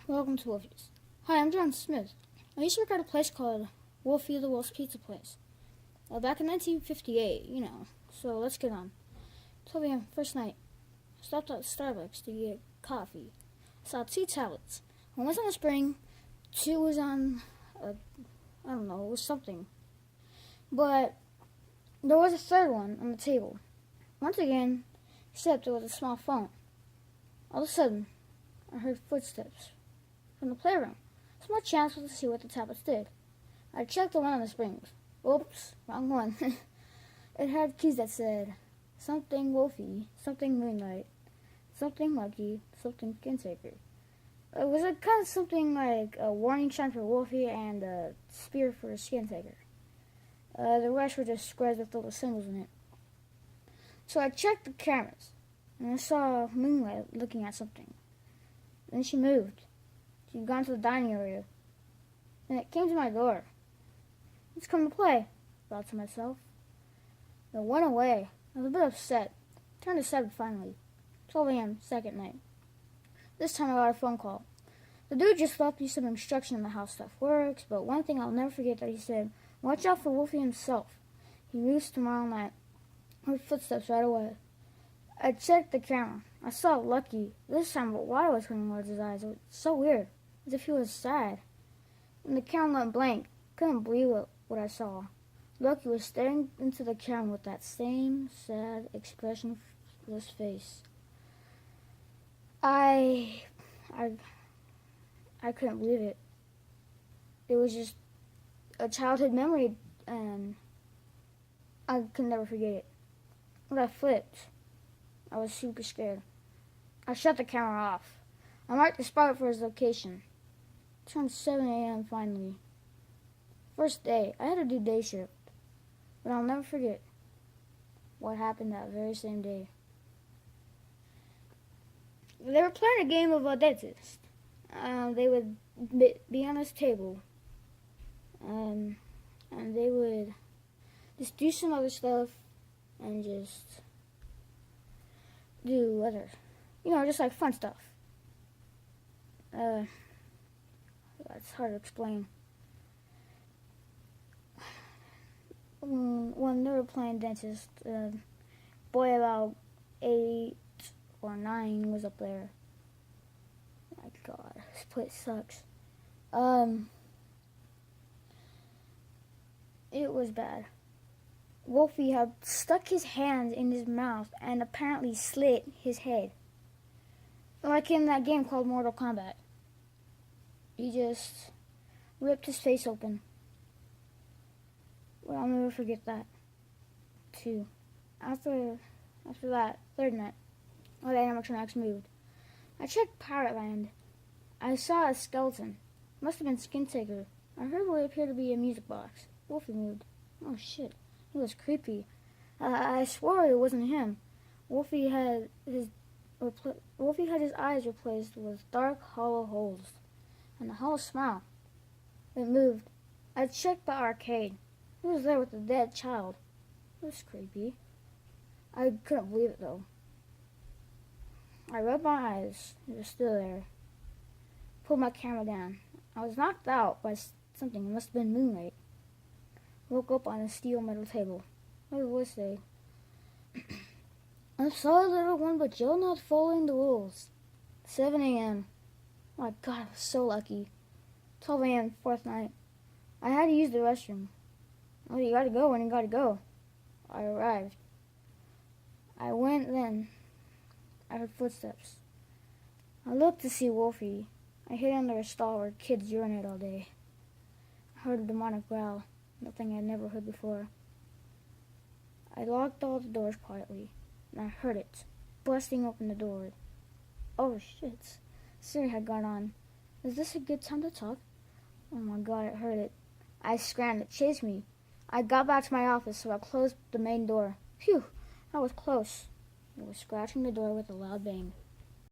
Welcome to Wolfies. Hi, I'm John Smith. I used to work at a place called Wolfie the Wolf's Pizza Place. Back in 1958, So let's get on. 12 a.m. first night. Stopped at Starbucks to get coffee. Saw 2 tablets. One was on a spring, 2 was on it was something. But there was a third one on the table. Once again, except it was a small phone. All of a sudden, I heard footsteps from the playroom. Small chance was to see what the tablets did. I checked the one on the springs. Oops, wrong one. It had keys that said something wolfy, something moonlight, something lucky, something skintaker. It was kind of something like a warning sign for wolfy and a spear for a skintaker. The rest were just squares with little symbols in it. So I checked the cameras, and I saw Moonlight looking at something. Then she moved. She'd gone to the dining area, and it came to my door. It's come to play, thought to myself. It went away. I was a bit upset. Turned to 7 finally. 12 a.m., second night. This time I got a phone call. The dude just left me some instruction on how stuff works, but one thing I'll never forget that he said, watch out for Wolfie himself. He moves tomorrow night. I heard footsteps right away. I checked the camera. I saw Lucky. This time water was coming towards his eyes. It was so weird, as if he was sad. And the camera went blank. Couldn't believe what I saw. Lucky was staring into the camera with that same sad, expressionless face. I couldn't believe it. It was just a childhood memory, and I could never forget it. When I flipped, I was super scared. I shut the camera off. I marked the spot for his location. It turned 7 a.m. finally. First day, I had to do day shift, but I'll never forget what happened that very same day. They were playing a game of a dentist. They would be on this table, and they would just do some other stuff and just do other, just like fun stuff. That's hard to explain. When they were playing dentist, boy about 8 or 9 was up there. My God, this place sucks. It was bad. Wolfie had stuck his hands in his mouth and apparently slit his head. Like in that game called Mortal Kombat. He just ripped his face open. Well, I'll never forget that, too. After that, third night, the animatronics moved. I checked Pirate Land. I saw a skeleton. Must have been Skintaker. I heard what appeared to be a music box. Wolfie moved. Oh, shit. He was creepy. I swore it wasn't him. Wolfie had his eyes replaced with dark, hollow holes and a hollow smile. It moved. I checked the arcade. Who was there with a dead child? It was creepy. I couldn't believe it, though. I rubbed my eyes. It was still there. Pulled my camera down. I was knocked out by something. It must have been moonlight. Woke up on a steel metal table. My voice said, I'm sorry, little one, but you're not following the rules. 7 a.m. My God, I was so lucky. 12 a.m., fourth night. I had to use the restroom. Oh, you gotta go when you gotta go. I arrived. I went then. I heard footsteps. I looked to see Wolfie. I hid under a stall where kids urinate all day. I heard a demonic growl. Nothing I'd never heard before. I locked all the doors quietly, and I heard it, busting open the door. Oh, shit. Siri had gone on. Is this a good time to talk? Oh my God, I heard it. I scrambled. It chased me. I got back to my office, so I closed the main door. Phew, I was close. It was scratching the door with a loud bang.